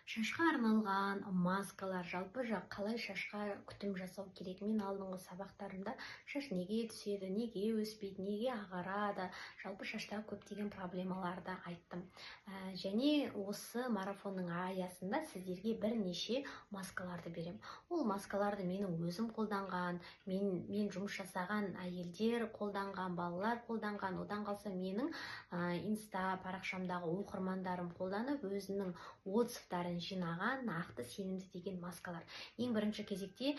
Шашқа арналған маскалар, жалпы қалай шашқа күтім жасау керек? Мен алдыңғы сабақтарымда шаш неге түседі, неге өспейді, неге ағарады, жалпы шашта көптеген проблемаларды айттым. Және осы марафонның аясында сіздерге бірнеше маскаларды берем. Ол маскаларды менің өзім қолданған, мен жұмыс жасаған әйелдер қолданған, балалар қолданған, одан қалса менің инста парақшамдағы оқырмандарым қолданып, өзінің отзывтарын жинаған нақты сенімді деген маскалар. Ең бірінші кезекте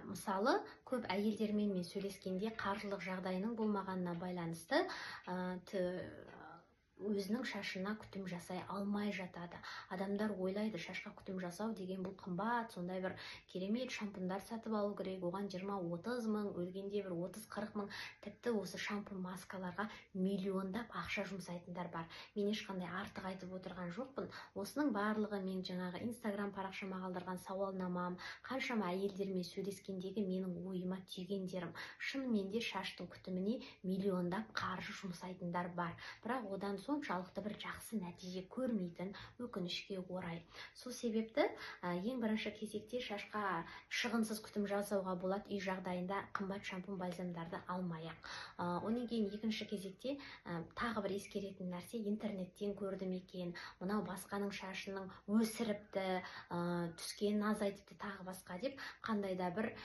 мысалы көп әйелдермен мен сөйлескенде қаржылық жағдайының болмағанына байланысты өзінің шашына күтім жасай алмай жатады. Адамдар ойлайды, шашқа күтім жасау деген бұл қымбат, сондай бір керемет шампундар сатып алу керек, оған 20-30 мың, өлгенде бір 30-40 мың, тіпті осы шампун маскаларға миллиондап ақша жұмсайтындар бар. Мен ешқандай артық айтып отырған жоқпын. Осының барлығы мен жаңағы инстаграм парақшама қалдырған сауалнамам, қаншама әйелдермен сөйлескендегі менің ойыма түйгендерім. Шынымен де шаштың күтіміне миллиондап қаржы жұмсайтындар бар. Бірақ одан соншалықты бір жақсы нәтиже көрмейтін, өкінішке орай. Сол себепті ең бірінші кезекте шашқа шығынсыз күтім жасауға болады, үй жағдайында қымбат шампун бальзамдарды алмайық. Онан кейін екінші кезекте тағы бір ескеретін нәрсе, интернеттен көрдім екен, мынау басқаның шашының өсіріпті, түскенін азайтыпты, тағы басқа деп қандай да бір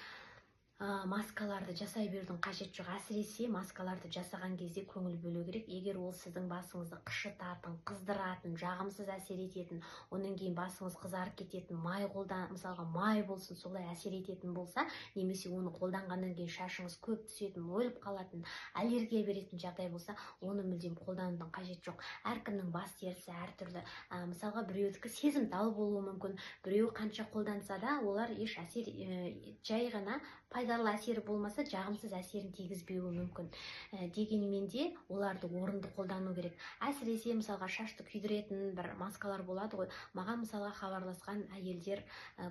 маскаларды жасай берудің қажет жоқ. Әсіресе маскаларды жасаған кезде көңіл бөлу керек. Егер ол сіздің басыңызды қышытатын, қыздыратын, жағымсыз әсер ететін, онан кейін басыңыз қызарып кететін, мысалға май болсын, солай әсер ететін болса, немесе оны қолданғаннан кейін шашыңыз көп түсетін, өліп қалатын, аллергия беретін жағдай болса, оны мүлдем қолданудың қажет жоқ. Әркімнің бас терісі әртүрлі. Мысалға біреудікі сезімтал болуы мүмкін, біреу қанша қолданса да олар еш әсер, жай ғана пайдалы әсері болмаса, жағымсыз әсерін тигізбеуі мүмкін. Дегенмен де оларды орынды қолдану керек. Әсіресе мысалға шашты күйдіретін бір маскалар болады ғой. Маған мысалға хабарласқан әйелдер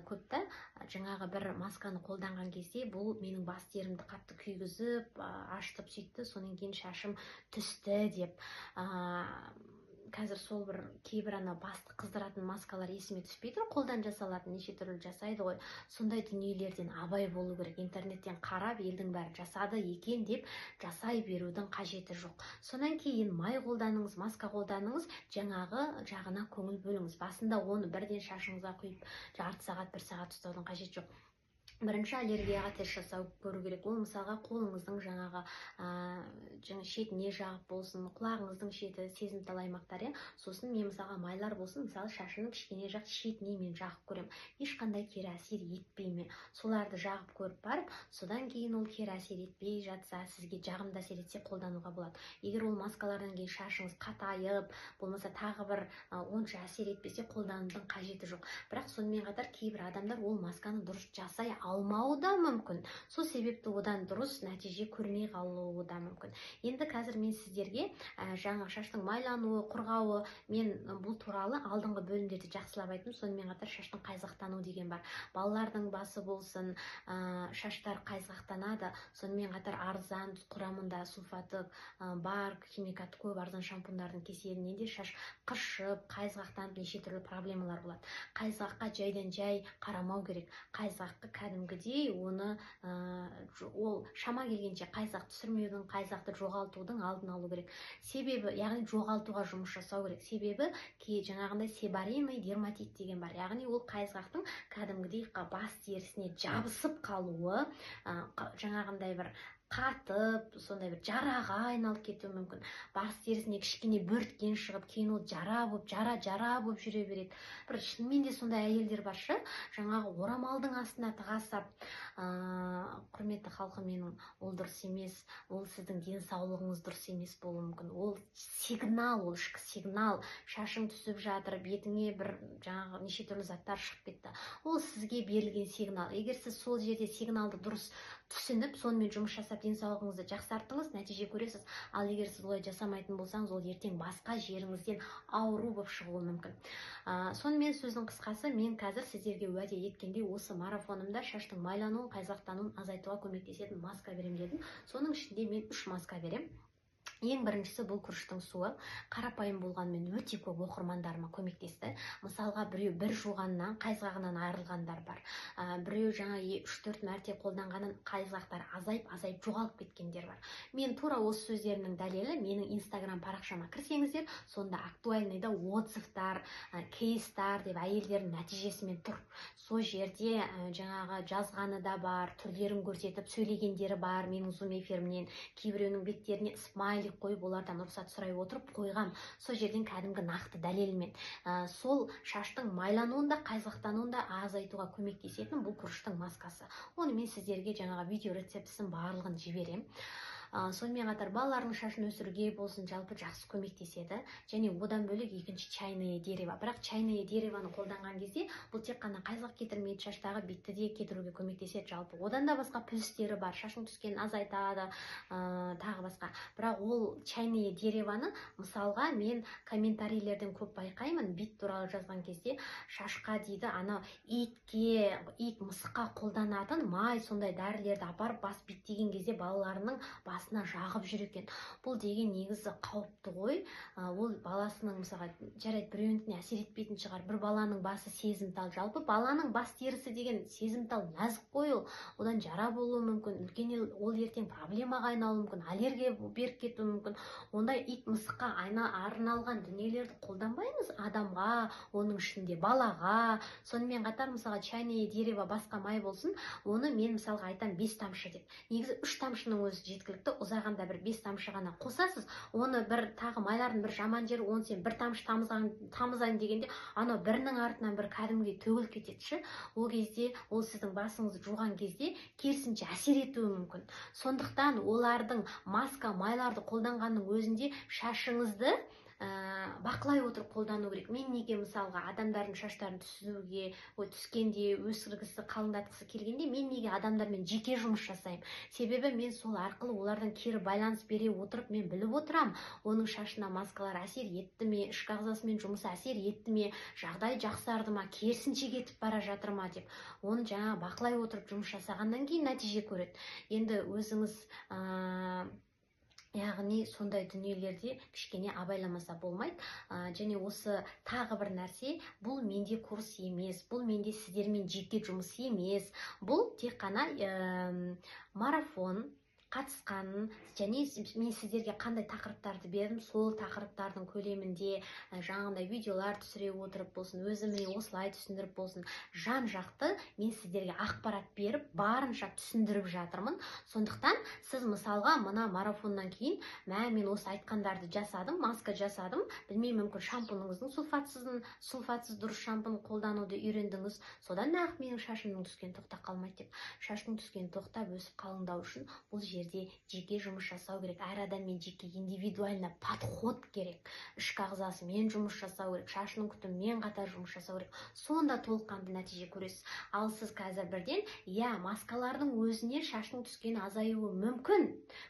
көпті, жаңағы бір масканы қолданған кезде бұл менің бас терімді қатты күйгізіп, ашытып сөйтті, содан кейін шашым түсті деп. Қазір сол бір кейбір басты қыздыратын маскалар есіме түспей тұр, қолдан жасалатын, неше түрлі жасайды ғой. Сондай дүниелерден абай болу керек. Интернеттен қарап, елдің бәрі жасады екен деп жасай берудің қажеті жоқ. Сонан кейін май қолданыңыз, маска қолданыңыз, жаңағы жағына көңіл бөліңіз. Басында оны бірден шашыңызға құйып, жарты сағат, бір сағат ұстаудың қажет жоқ. Бірінші аллергияға тест жасау көру керек. Ол мысалға қолыңыздың жаңағы шетіне жағып болсын, құлағыңыздың шеті, сезімтал аймақтар, сосын мен мысалға майлар болсын, мысалы шашының кішкене жақ шетіне мен жағып көрем. Ешқандай кері әсер етпей ме? Соларды жағып көріп барып, содан кейін ол кері әсер етпей жатса, сізге жағымды әсер етсе қолдануға болады. Егер ол маскалардан кейін шашыңыз қатайып, болмаса тағы бір онша әсер етпесе, қолданудың қажеті жоқ. Бірақ сонымен қатар кейбір адамдар ол масканы дұрыс жасай алмауы да мүмкін. Сол себепті одан дұрыс нәтиже көрмей қалуы да мүмкін. Енді қазір мен сіздерге жаңа шаштың майлануы, құрғауы, мен бұл туралы алдыңғы бөлімдерде жақсылап айттым. Сонымен қатар шаштың қайзақтану деген бар. Балалардың басы болсын, шаштар қайзақтанады. Сонымен қатар арзан, құрамында сульфаты бар, химикаты көп арзан шампундардың кеселінен де шаш қышып, қайзақтанып, неше түрлі проблемалар болады. Қайзаққа жайдан жай қарамау керек. Қайзақты кәдімгідей оны ол шама келгенше қайзақ түсірмеудің, қайзақты жоғалтудың алдын алу керек. Себебі, яғни жоғалтуға жұмыс жасау керек. Себебі жаңағындай себаримый дерматит деген бар. Яғни ол қайзақтың кәдімгідей бас терісіне жабысып қалуы, жаңағындай бір қатып, сондай бір жараға айналып кетуі мүмкін. Бас терісіне кішкене бөрткен шығып, кейін ол жара болып жүре береді. Бір шынымен де сондай әйелдер баршы, жаңағы орамалдың астына тыға сап, құрметті халқым, менің ол дұрыс емес, ол сіздің денсаулығыңыз дұрыс емес болуы мүмкін. Ол сигнал, ол ішкі сигнал, шашың түсіп жатыр, бетіңе бір жаңағы неше түрлі заттар шығып кетті. Ол сізге берілген сигнал. Егер сіз сол жерде сигналды дұрыс түсініп, сонымен жұмыс жасап, денсаулығыңызды жақсарттыңыз, нәтиже көресіз. Ал егер сіз олай жасамайтын болсаңыз, ол ертең басқа жеріңізден ауру болып шығуы мүмкін. Сонымен сөздің қысқасы, мен қазір сіздерге уәде еткендей осы марафонымда шаштың майлануын, қайзақтануын азайтуға көмектесетін маска берем дедім. Соның ішінде мен 3 маска берем. Ең біріншісі бұл күріштің суы. Қарапайым болғанымен өте көп оқырмандарыма көмектесті. Мысалы мысалға біреу бір жуғаннан қайызғағынан айырылғандар бар, біреу жаңа 3-4 мәрте қолданғанын қайызғақтар азайып жоғалып кеткендер бар. Мен тура осы сөздерінің дәлелі менің инстаграм парақшама кірсеңіздер, сонда актуальныйда отзывтар, кейстар деп әйелдердің нәтижесімен тұр. Сол жерде жаңағы жазғаны да бар, түрлерін көрсетіп сөйлегендері бар. Менің зум эфирімнен кейбіреуінің беттеріне смайлик қойып, олардан рұқсат сұрай отырып қойғам. Сол жерден кәдімгі нақты дәлелмен сол шаштың майлануын да қайызғақтануын да азайтуға көмектесетін бұл күріштің маскасы. Оны мен сіздерге жаңағы видео рецептісін барлығын жіберем. Сонымен қатар балалардың шашын өсіруге болсын жалпы жақсы көмектеседі. Және одан бөлек екінші чайное дерево. Бірақ чайное деревоны қолданған кезде бұл тек қана қайызғақ кетірмейді, шаштағы битті де кетіруге көмектеседі. Жалпы одан да басқа плюстері бар, шашың түскенін азайтады, тағы басқа. Бірақ ол чайное деревоны мысалға мен комментарийлерден көп байқаймын, бит туралы жазған кезде шашқа дейді, ана ит, мысыққа қолданатын май, сондай дәрілерді апарып бас биттеген кезде балаларының басына жағып жүр екен. Бұл деген негізі қауіпті ғой. Ол баласының мысалға жарайды біреуінікіне әсер етпейтін шығар. Бір баланың басы сезімтал. Жалпы баланың бас терісі деген сезімтал, нәзік қой ол. Одан жара болуы мүмкін. Үлкен ол ертең проблемаға айналуы мүмкін. Аллергия беріп кетуі мүмкін. Ондай ит, мысыққа арналған дүниелерді қолданбаймыз адамға, оның ішінде балаға. Сонымен қатар мысалға чайное дерево басқа май болсын, оны мен мысалға айтам 5 тамшы деп. Негізі 3 тамшының өзі жеткілікті. Ұзағанда бір 5 тамшы ғана қосасыз. Оны бір тағы майлардың бір жаман жері, оны сен бір тамшы тамызайын дегенде, анау бірінің артынан бір кәдімгідей төгіліп кетеді. Ол кезде ол сіздің басыңызды жуған кезде керісінше әсер етуі мүмкін. Сондықтан олардың маска майларды қолданғанның өзінде шашыңызды бақылай отырып қолдану керек. Мен неге мысалға адамдардың шаштарын түскенде өсіргісі, қалыңдатқысы келгенде мен неге адамдармен жеке жұмыс жасаймын? Себебі мен сол арқылы олардан кері байланыс бере отырып мен біліп отырам, оның шашына маскалар әсер етті ме, ішкі ағзасымен жұмысы әсер етті ме, жағдай жақсарды ма, керісінше кетіп бара жатыр ма деп. Оны жаңа бақылай отырып жұмыс жасағаннан кейін нәтиже көреді. Енді өзіңіз яғни сондай дүниелерде кішкене абайламаса болмайды. Және осы тағы бір нәрсе, бұл менде курс емес, бұл менде сіздермен жеке жұмыс емес, бұл тек қана марафон қатысқанын, және мен сіздерге қандай тақырыптарды бердім, сол тақырыптардың көлемінде жаңағындай видеолар түсіре отырып болсын, өзіме осылай түсіндіріп болсын, жан жақты мен сіздерге ақпарат беріп, барынша түсіндіріп жатырмын. Сондықтан сіз мысалға мына марафоннан кейін, мен осы айтқандарды жасадым, маска жасадым, білмеймін, мүмкін шампуныңыздың сульфатсыз дұрыс шампун қолдануды үйрендіңіз, содан ақ менің шашымның түскен тоқтап қалмайды деп. Шашының түскен тоқтап өсіп қалыңдау үшін бұл жерде жеке жұмыс жасау керек. Әр адаммен жеке индивидуально подход керек. Ішкі ағзасымен жұмыс жасау керек. Шашының күтімімен қатар жұмыс жасау керек. Сонда толыққанды нәтиже көресіз. Ал сіз қазір бірден, маскалардың өзіне шашының түскені азаюы мүмкін.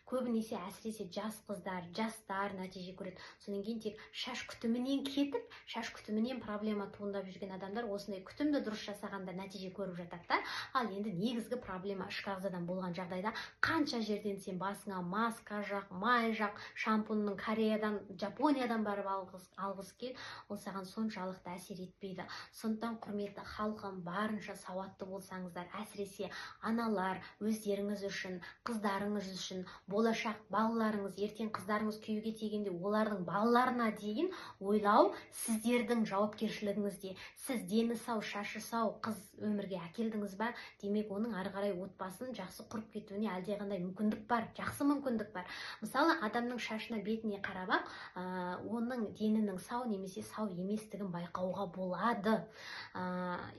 Көбінесе әсіресе жас қыздар, жастар нәтиже көреді. Содан кейін тек шаш күтімінен кетіп, шаш күтімінен проблема туындап жүрген адамдар осындай күтімді дұрыс жасағанда нәтиже көріп жатады. Ал енді негізгі проблема ішкі ағзадан болған жағдайда қанша жерден сен басыңа маска жақ, май жақ, шампунның Кореядан, Жапониядан барып алғысы кел, ол саған соншалықты әсер етпейді. Сондықтан құрметті халқым, барынша сауатты болсаңыздар, әсіресе аналар өздеріңіз үшін, қыздарыңыз үшін, болашақ балаларыңыз, ертең қыздарыңыз күйеуге тигенде олардың балаларына дейін ойлау сіздердің жауапкершілігіңізде. Сіз дені сау, шашы сау қыз өмірге әкелдіңіз ба, демек оның ары қарай отбасын жақсы құрып кетуіне әлдеқандай мүмкіндік бар, жақсы мүмкіндік бар. Мысалы, адамның шашына, бетіне қарап, оның денінің сау немесе сау еместігін байқауға болады.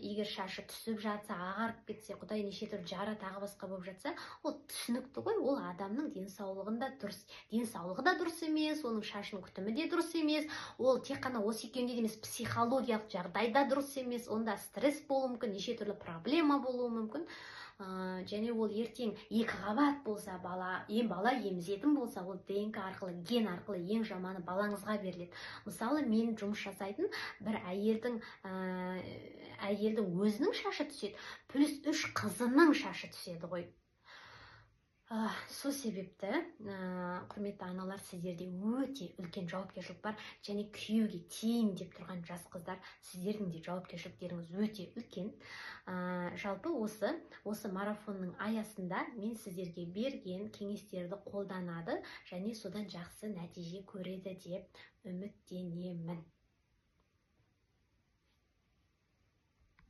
Егер шашы түсіп жатса, ағарып кетсе, құдай неше түрлі жара тағы басқа болып жатса, ол түсінікті ғой, ол адамның денсаулығы да дұрыс емес, оның шашының күтімі де дұрыс емес, ол тек қана осы екеуінде емес, психологиялық жағдайда дұрыс емес, онда стресс болуы мүмкін, неше түрлі проблема болуы мүмкін. Және ол ертең 2 қабат болса, бала емізетін болса, ол ДНК арқылы, ген арқылы ең жаманы балаңызға беріледі. Мысалы, мен жұмыс жасайтын бір әйелдің өзінің шашы түседі, плюс 3 қызының шашы түседі ғой. Сол себепті құрметті аналар, сіздерде өте үлкен жауапкершілік бар, және күйеуге тиейін деп тұрған жас қыздар, сіздердің де жауапкершіліктеріңіз өте үлкен. Жалпы осы марафонның аясында мен сіздерге берген кеңестерді қолданады және содан жақсы нәтиже көреді деп үміттенемін.